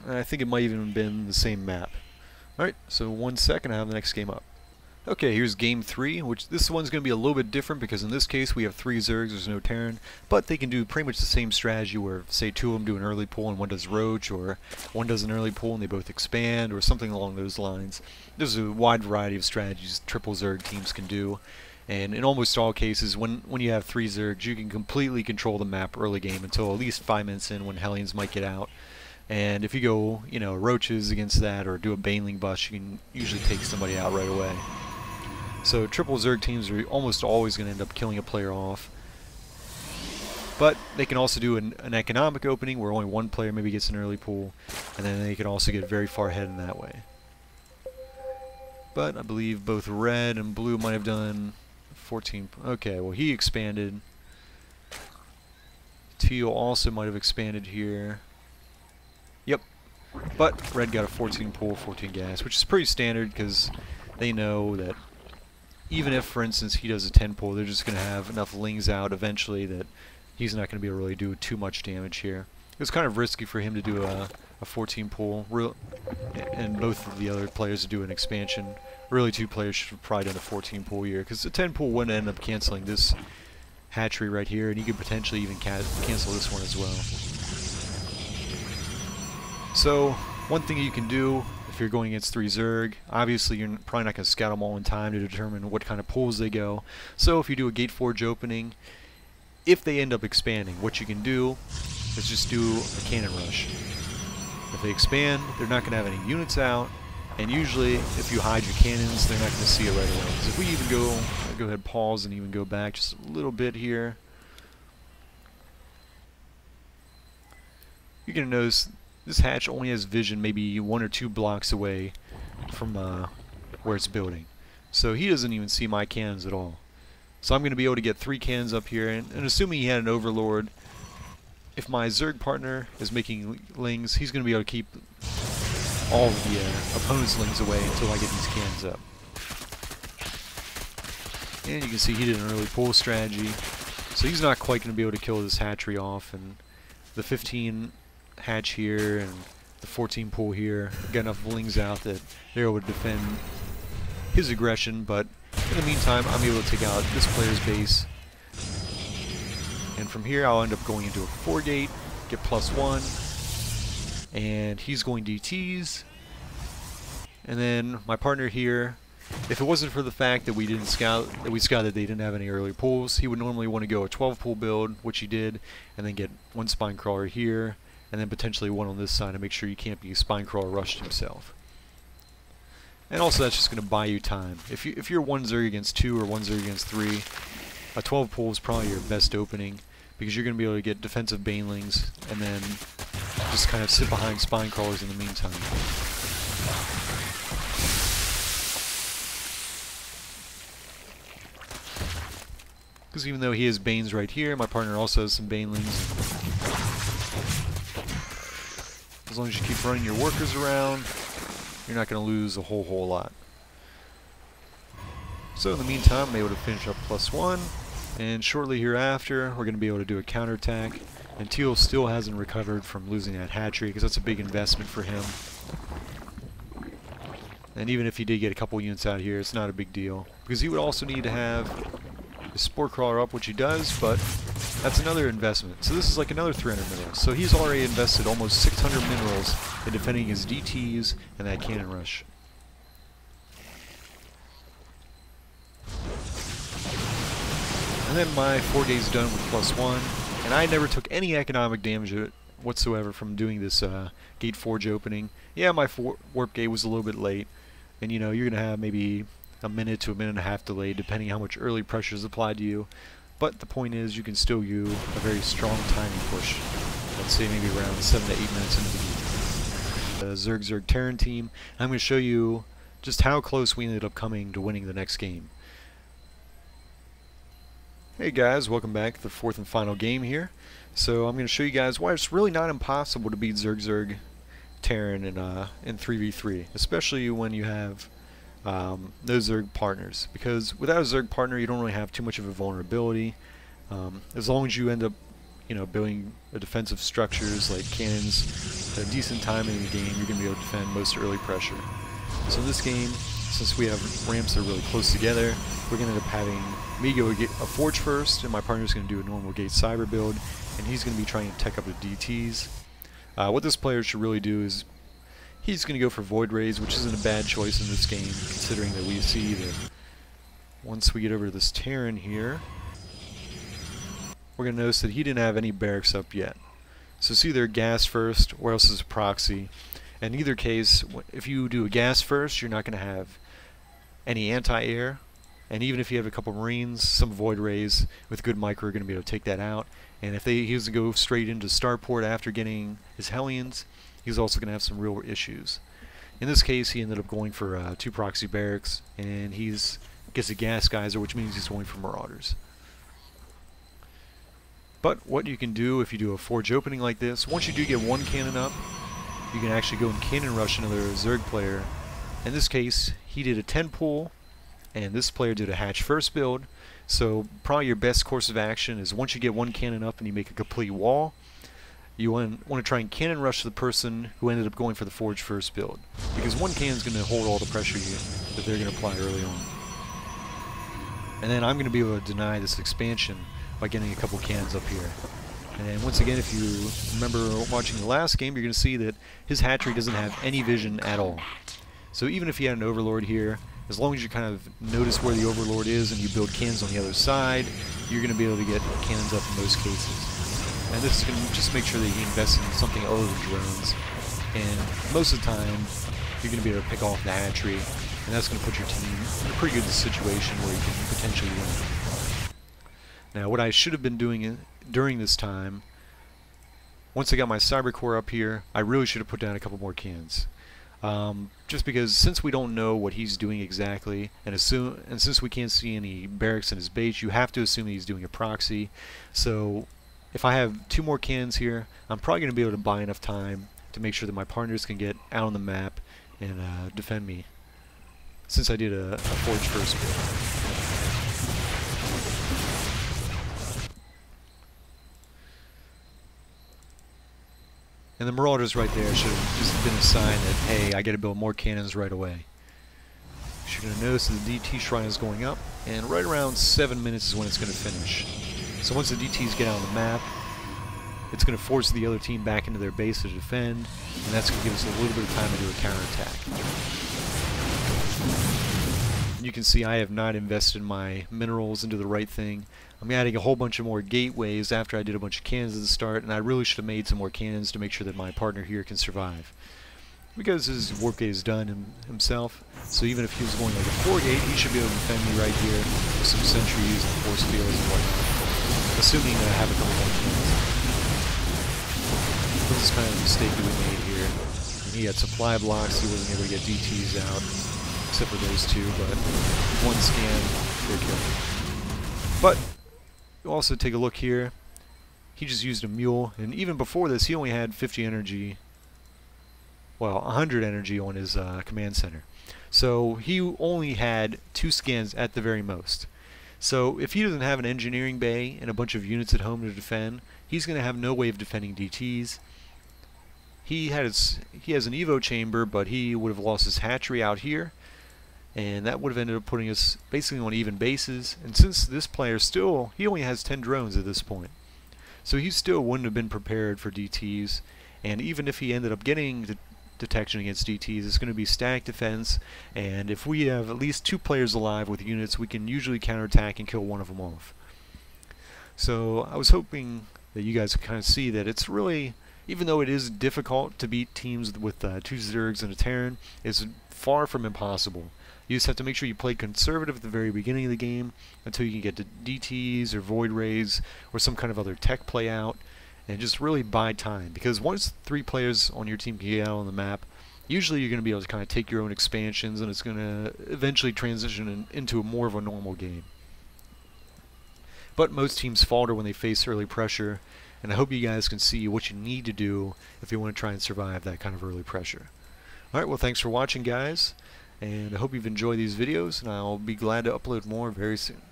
I think it might even have been the same map. Alright, so 1 second, I have the next game up. Okay, here's game 3, which this one's going to be a little bit different because in this case we have 3 Zergs, there's no Terran, but they can do pretty much the same strategy where, say, 2 of them do an early pull and 1 does Roach, or 1 does an early pull and they both expand, or something along those lines. There's a wide variety of strategies triple Zerg teams can do, and in almost all cases, when you have 3 Zergs, you can completely control the map early game until at least 5 minutes in when Hellions might get out. And if you go, Roaches against that, or do a Baneling bust, you can usually take somebody out right away. So triple Zerg teams are almost always going to end up killing a player off. But they can also do an economic opening where only 1 player maybe gets an early pull, and then they can also get very far ahead in that way. But I believe both red and blue might have done 14. Okay, well he expanded. Teal also might have expanded here. Yep. But red got a 14 pull, 14 gas, which is pretty standard because they know that even if, for instance, he does a 10 pull, they're just going to have enough lings out eventually that he's not going to be able to really do too much damage here. It was kind of risky for him to do a 14 pull, and both of the other players to do an expansion. Really, 2 players should have probably done a 14 pull here, because the 10 pull wouldn't end up canceling this hatchery right here, and he could potentially even cancel this one as well. So, one thing you can do if you're going against 3 Zerg, obviously you're probably not going to scout them all in time to determine what kind of pulls they go. So if you do a Gate Forge opening, if they end up expanding, what you can do is just do a cannon rush. If they expand, they're not going to have any units out, and usually if you hide your cannons, they're not going to see it right away. Because if we even go ahead and pause and even go back just a little bit here, you're going to notice this hatch only has vision maybe 1 or 2 blocks away from where it's building. So he doesn't even see my cannons at all. So I'm going to be able to get 3 cannons up here, and assuming he had an Overlord, if my Zerg partner is making lings, he's going to be able to keep all of the opponent's lings away until I get these cannons up. And you can see he did an early pull strategy, so he's not quite going to be able to kill this hatchery off, and the 15 hatch here and the 14 pull here get enough lings out that they're able to defend his aggression, but in the meantime I'm able to take out this player's base, and from here I'll end up going into a 4-gate, get +1, and he's going DTs, and then my partner here, if it wasn't for the fact that we scouted they didn't have any early pulls, he would normally want to go a 12 pull build, which he did, and then get 1 spine crawler here, and then potentially 1 on this side to make sure you can't be spine crawler rushed himself. And also that's just going to buy you time. If you're 1 Zerg against 2 or 1 Zerg against 3, a 12 pull is probably your best opening, because you're going to be able to get defensive banelings and then just kind of sit behind spine crawlers in the meantime. Because even though he has Banes right here, my partner also has some banelings. As long as you keep running your workers around, you're not going to lose a whole lot. So in the meantime, I'm able to finish up +1, and shortly hereafter, we're going to be able to do a counterattack. And Teal still hasn't recovered from losing that hatchery, because that's a big investment for him. And even if he did get a couple units out here, it's not a big deal, because he would also need to have his Spore Crawler up, which he does, but that's another investment. So this is like another 300 minerals. So he's already invested almost 600 minerals in defending his DTs and that cannon rush. And then my 4-gate's done with +1, and I never took any economic damage whatsoever from doing this Gate Forge opening. Yeah, my warp gate was a little bit late, and you're going to have maybe a minute to a minute and a half delay depending how much early pressure is applied to you. But the point is, you can still do a very strong timing push. Let's say maybe around 7 to 8 minutes into the Zerg Terran team. I'm going to show you just how close we ended up coming to winning the next game. Hey guys, welcome back to the 4th and final game here. So I'm going to show you guys why it's really not impossible to beat Zerg Terran in 3v3, especially when you have no Zerg partners, because without a Zerg partner you don't really have too much of a vulnerability. As long as you end up building defensive structures like cannons at a decent time in the game, you're going to be able to defend most early pressure. So in this game, since we have ramps that are really close together, we're going to end up having me go get a forge first, and my partner's going to do a normal gate cyber build, and he's going to be trying to tech up the DTs. What this player should really do is he's going to go for Void Rays, which isn't a bad choice in this game, considering that we see that once we get over to this Terran here, we're going to notice that he didn't have any barracks up yet. So it's either gas first or else it's a proxy. In either case, if you do a gas first, you're not going to have any anti-air, and even if you have a couple Marines, some Void Rays with good micro are going to be able to take that out. And if he was to go straight into Starport after getting his Hellions, he's also going to have some real issues. In this case, he ended up going for 2 proxy barracks, and he's gets a gas geyser, which means he's going for Marauders. But what you can do if you do a forge opening like this, once you do get one cannon up, you can actually go and cannon rush another Zerg player. In this case, he did a 10 pull, and this player did a hatch first build. So probably your best course of action is once you get one cannon up and you make a complete wall, you want to try and cannon rush the person who ended up going for the forge first build, because one cannon is going to hold all the pressure that they're going to apply early on. And then I'm going to be able to deny this expansion by getting a couple cannons up here. And once again, if you remember watching the last game, you're going to see that his hatchery doesn't have any vision at all. So even if he had an Overlord here, as long as you kind of notice where the Overlord is and you build cannons on the other side, you're going to be able to get cannons up in most cases. And this is going to just make sure that you invest in something other than drones. And most of the time, you're going to be able to pick off the hatchery, and that's going to put your team in a pretty good situation where you can potentially win. Now, what I should have been doing during this time, once I got my cyber core up here, I really should have put down a couple more cannons. Just because since we don't know what he's doing exactly, and since we can't see any barracks in his base, you have to assume that he's doing a proxy. So if I have 2 more cannons here, I'm probably going to be able to buy enough time to make sure that my partners can get out on the map and defend me, since I did a forge first build. And the Marauders right there should have just been a sign that, hey, I got to build more cannons right away. You're going to notice that the DT shrine is going up, and right around 7 minutes is when it's going to finish. So once the DTs get out on the map, it's going to force the other team back into their base to defend, and that's going to give us a little bit of time to do a counterattack. You can see I have not invested my minerals into the right thing. I'm adding a whole bunch of more gateways after I did a bunch of cannons at the start, and I really should have made some more cannons to make sure that my partner here can survive. Because his warp gate is done himself, so even if he was going like a 4 gate, he should be able to defend me right here with some sentries and force fields and whatnot, assuming that I have a couple more cannons. This is kind of a mistake that we made here. And he had supply blocks, he wasn't able to get DTs out, except for those 2, but one scan, they're killed. But you also take a look here, he just used a mule, and even before this he only had 50 energy, well, 100 energy on his command center. So he only had 2 scans at the very most. So if he doesn't have an engineering bay and a bunch of units at home to defend, he's going to have no way of defending DTs. He has an Evo chamber, but he would have lost his hatchery out here, and that would have ended up putting us basically on even bases. And since this player he only has 10 drones at this point, so he still wouldn't have been prepared for DTs. And even if he ended up getting the detection against DTs, it's going to be static defense, and if we have at least 2 players alive with units, we can usually counterattack and kill one of them off. So I was hoping that you guys could kind of see that it's really, even though it is difficult to beat teams with 2 Zergs and a Terran, it's far from impossible. You just have to make sure you play conservative at the very beginning of the game until you can get to DTs or Void Rays or some kind of other tech play out, and just really buy time, because once 3 players on your team can get out on the map, usually you're going to be able to kind of take your own expansions, and it's going to eventually transition into more of a normal game. But most teams falter when they face early pressure, and I hope you guys can see what you need to do if you want to try and survive that kind of early pressure. Alright, well, thanks for watching, guys, and I hope you've enjoyed these videos, and I'll be glad to upload more very soon.